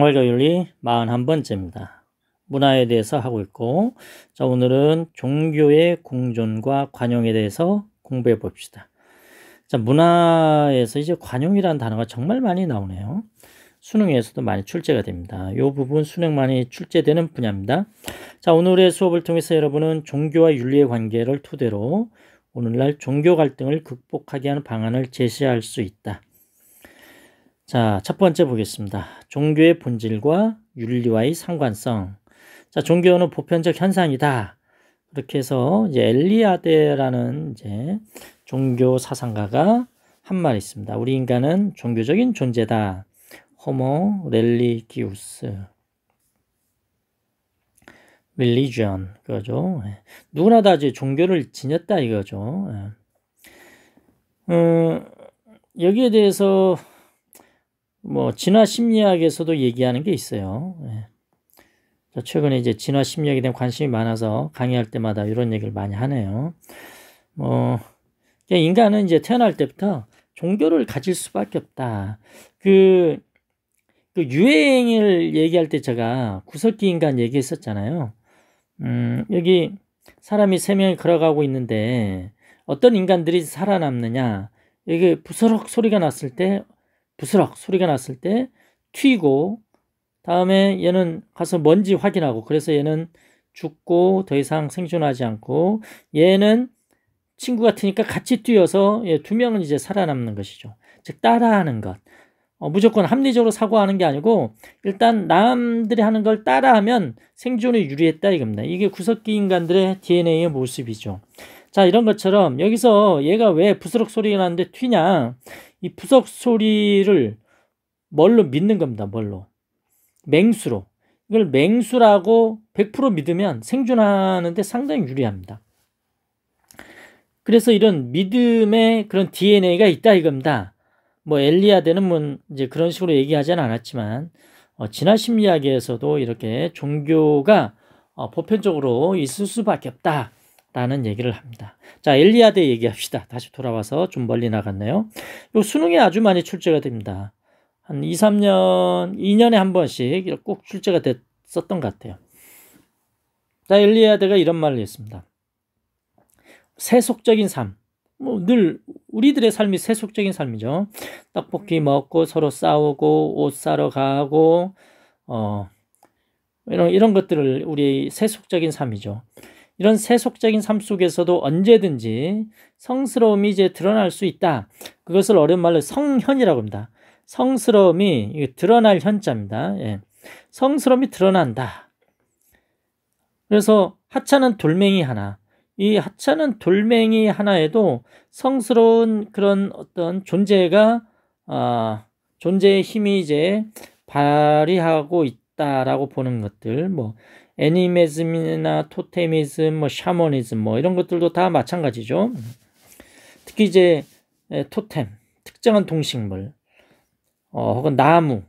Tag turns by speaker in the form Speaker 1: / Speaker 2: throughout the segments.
Speaker 1: 생활교육이 41번째입니다. 문화에 대해서 하고 있고, 자, 오늘은 종교의 공존과 관용에 대해서 공부해 봅시다. 자, 문화에서 이제 관용이라는 단어가 정말 많이 나오네요. 수능에서도 많이 출제가 됩니다. 이 부분 수능 많이 출제되는 분야입니다. 자, 오늘의 수업을 통해서 여러분은 종교와 윤리의 관계를 토대로 오늘날 종교 갈등을 극복하게 하는 방안을 제시할 수 있다. 자, 첫 번째 보겠습니다. 종교의 본질과 윤리와의 상관성. 자, 종교는 보편적 현상이다. 그렇게 해서 이제 엘리아데라는 이제 종교 사상가가 한 말이 있습니다. 우리 인간은 종교적인 존재다. 호모 렐리기우스. 릴리전 그거죠. 누구나 다 이제 종교를 지녔다 이거죠. 여기에 대해서 뭐 진화 심리학에서도 얘기하는 게 있어요. 최근에 이제 진화 심리학에 대한 관심이 많아서 강의할 때마다 이런 얘기를 많이 하네요. 인간은 이제 태어날 때부터 종교를 가질 수밖에 없다. 그 유행을 얘기할 때 제가 구석기 인간 얘기했었잖아요. 여기 사람이 3명이 걸어가고 있는데 어떤 인간들이 살아남느냐. 이게 부스럭 소리가 났을 때 튀고, 다음에 얘는 가서 뭔지 확인하고, 그래서 얘는 죽고 더 이상 생존하지 않고, 얘는 친구 같으니까 같이 뛰어서 2명은 이제 살아남는 것이죠. 즉 따라하는 것. 무조건 합리적으로 사고하는 게 아니고 일단 남들이 하는 걸 따라하면 생존에 유리했다 이겁니다. 이게 구석기 인간들의 DNA의 모습이죠. 자, 이런 것처럼 여기서 얘가 왜 부스럭 소리가 나는데 튀냐. 이 부스럭 소리를 뭘로 믿는 겁니다. 뭘로? 맹수로. 이걸 맹수라고 100% 믿으면 생존하는데 상당히 유리합니다. 그래서 이런 믿음의 그런 DNA가 있다 이겁니다. 뭐 엘리아데는 뭐 이제 그런 식으로 얘기하지는 않았지만 진화 심리학에서도 이렇게 종교가 보편적으로 있을 수밖에 없다라는 얘기를 합니다. 자, 엘리아데 얘기합시다. 다시 돌아와서 좀 멀리 나갔네요. 요 수능에 아주 많이 출제가 됩니다. 한 2-3년, 2년에 한 번씩 꼭 출제가 됐었던 것 같아요. 자, 엘리아데가 이런 말을 했습니다. 세속적인 삶. 뭐 늘 우리들의 삶이 세속적인 삶이죠. 떡볶이 먹고 서로 싸우고 옷 사러 가고 이런 것들을 우리 세속적인 삶이죠. 이런 세속적인 삶 속에서도 언제든지 성스러움이 이제 드러날 수 있다. 그것을 어려운 말로 성현이라고 합니다. 성스러움이 드러날 현자입니다. 성스러움이 드러난다. 그래서 하찮은 돌멩이 하나. 이 하찮은 돌멩이 하나에도 성스러운 그런 어떤 존재가 존재의 힘이 이제 발휘하고 있다라고 보는 것들, 뭐 애니미즘이나 토테미즘, 뭐 샤머니즘, 뭐 이런 것들도 다 마찬가지죠. 특히 이제 토템, 특정한 동식물, 혹은 나무,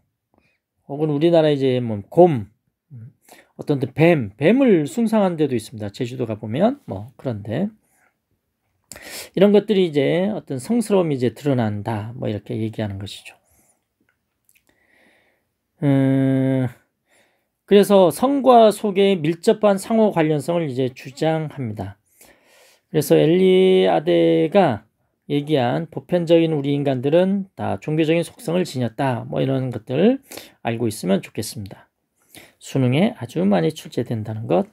Speaker 1: 혹은 우리나라 이제 뭐 곰. 어떤 뱀을 숭상한 데도 있습니다. 제주도 가보면 뭐 그런데 이런 것들이 이제 어떤 성스러움이 이제 드러난다 뭐 이렇게 얘기하는 것이죠. 그래서 성과 속의 밀접한 상호 관련성을 이제 주장합니다. 그래서 엘리아데가 얘기한 보편적인 우리 인간들은 다 종교적인 속성을 지녔다 뭐 이런 것들 알고 있으면 좋겠습니다. 수능에 아주 많이 출제된다는 것.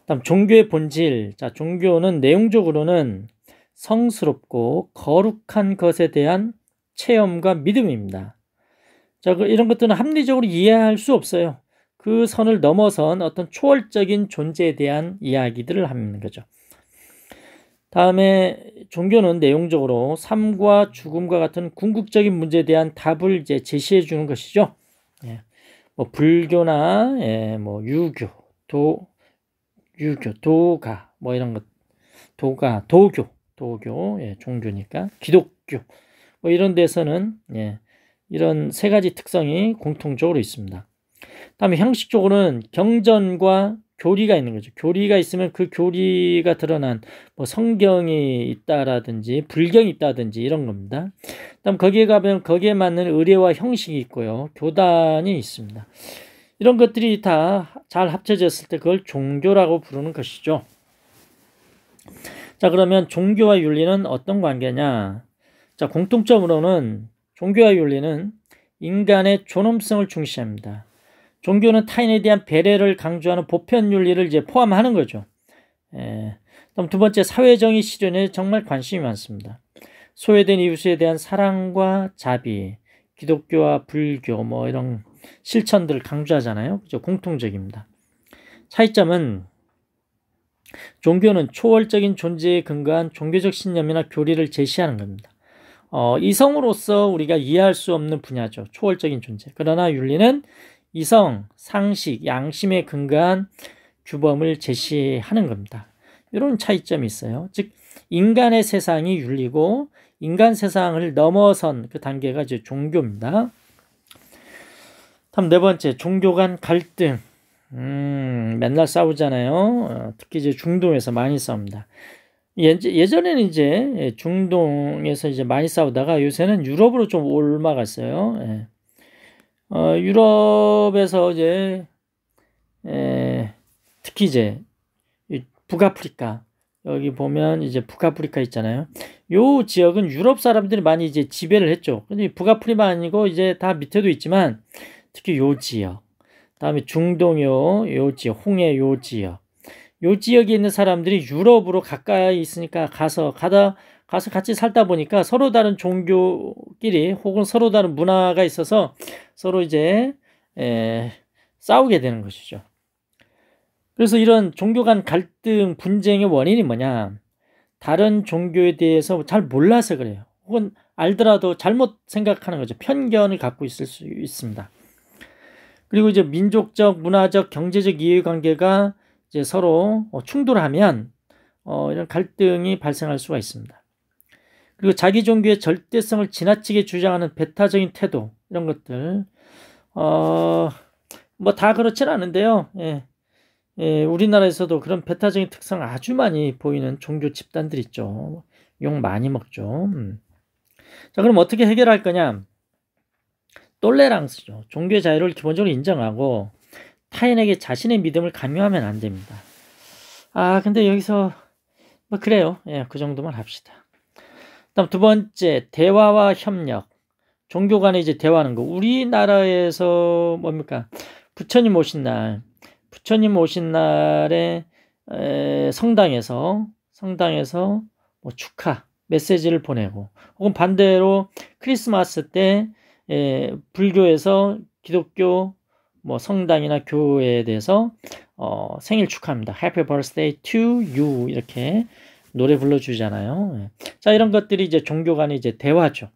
Speaker 1: 다음 종교의 본질. 자, 종교는 내용적으로는 성스럽고 거룩한 것에 대한 체험과 믿음입니다. 자, 이런 것들은 합리적으로 이해할 수 없어요. 그 선을 넘어선 어떤 초월적인 존재에 대한 이야기들을 하는 거죠. 다음에 종교는 내용적으로 삶과 죽음과 같은 궁극적인 문제에 대한 답을 이제 제시해 주는 것이죠. 뭐 불교나 뭐 유교, 도가 뭐 이런 것, 도교, 종교니까 기독교 뭐 이런 데서는 이런 3가지 특성이 공통적으로 있습니다. 다음에 형식적으로는 경전과 교리가 있는 거죠. 교리가 있으면 그 교리가 드러난 뭐 성경이 있다라든지 불경이 있다든지 이런 겁니다. 그다음 거기에 가면 거기에 맞는 의례와 형식이 있고요. 교단이 있습니다. 이런 것들이 다 잘 합쳐졌을 때 그걸 종교라고 부르는 것이죠. 자, 그러면 종교와 윤리는 어떤 관계냐? 자, 공통점으로는 종교와 윤리는 인간의 존엄성을 중시합니다. 종교는 타인에 대한 배려를 강조하는 보편 윤리를 이제 포함하는 거죠. 그럼 두 번째, 사회정의 실현에 정말 관심이 많습니다. 소외된 이웃에 대한 사랑과 자비, 기독교와 불교 뭐 이런 실천들을 강조하잖아요. 그죠? 공통적입니다. 차이점은 종교는 초월적인 존재에 근거한 종교적 신념이나 교리를 제시하는 겁니다. 이성으로서 우리가 이해할 수 없는 분야죠. 초월적인 존재. 그러나 윤리는 이성, 상식, 양심에 근거한 규범을 제시하는 겁니다. 이런 차이점이 있어요. 즉 인간의 세상이 윤리고 인간 세상을 넘어선 그 단계가 이제 종교입니다. 다음 네 번째, 종교 간 갈등. 맨날 싸우잖아요. 특히 이제 중동에서 많이 싸웁니다. 예전에는 이제 중동에서 이제 많이 싸우다가 요새는 유럽으로 좀 올라갔어요. 유럽에서 이제 특히 이제 북아프리카, 여기 보면 이제 북아프리카 있잖아요. 요 지역은 유럽 사람들이 많이 이제 지배를 했죠. 근데 북아프리카 아니고 이제 다 밑에도 있지만 특히 요 지역, 다음에 중동 요 지역, 홍해 요 지역, 요 지역에 있는 사람들이 유럽으로 가까이 있으니까 가서 같이 살다 보니까 서로 다른 종교끼리 혹은 서로 다른 문화가 있어서 서로 이제 싸우게 되는 것이죠. 그래서 이런 종교 간 갈등, 분쟁의 원인이 뭐냐? 다른 종교에 대해서 잘 몰라서 그래요. 혹은 알더라도 잘못 생각하는 거죠. 편견을 갖고 있을 수 있습니다. 그리고 이제 민족적, 문화적, 경제적 이해관계가 이제 서로 충돌하면 이런 갈등이 발생할 수가 있습니다. 그리고 자기 종교의 절대성을 지나치게 주장하는 배타적인 태도, 이런 것들 뭐 다 그렇진 않은데요. 우리나라에서도 그런 배타적인 특성을 아주 많이 보이는 종교 집단들 있죠. 욕 많이 먹죠. 자, 그럼 어떻게 해결할 거냐? 톨레랑스죠. 종교의 자유를 기본적으로 인정하고 타인에게 자신의 믿음을 강요하면 안 됩니다. 근데 여기서 뭐 그래요. 그 정도만 합시다. 다음 두 번째, 대화와 협력. 종교 간에 이제 대화하는 거. 우리나라에서 뭡니까? 부처님 오신 날에 성당에서 뭐 축하 메시지를 보내고, 혹은 반대로 크리스마스 때 불교에서 기독교 뭐 성당이나 교회에 대해서 생일 축하합니다. Happy birthday to you 이렇게 노래 불러주잖아요. 자, 이런 것들이 이제 종교 간의 이제 대화죠.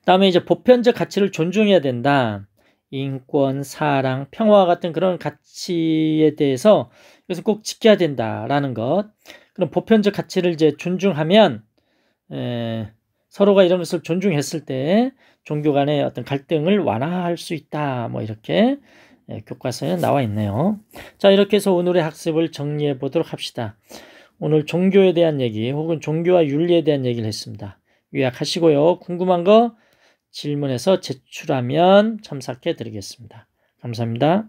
Speaker 1: 다음에 이제 보편적 가치를 존중해야 된다. 인권, 사랑, 평화 같은 그런 가치에 대해서 그래서 꼭 지켜야 된다라는 것. 그런 보편적 가치를 이제 존중하면 서로가 이런 것을 존중했을 때 종교 간의 어떤 갈등을 완화할 수 있다. 뭐 이렇게 교과서에 나와 있네요. 자, 이렇게 해서 오늘의 학습을 정리해 보도록 합시다. 오늘 종교에 대한 얘기 혹은 종교와 윤리에 대한 얘기를 했습니다. 요약하시고요. 궁금한 거 질문해서 제출하면 첨삭해 드리겠습니다. 감사합니다.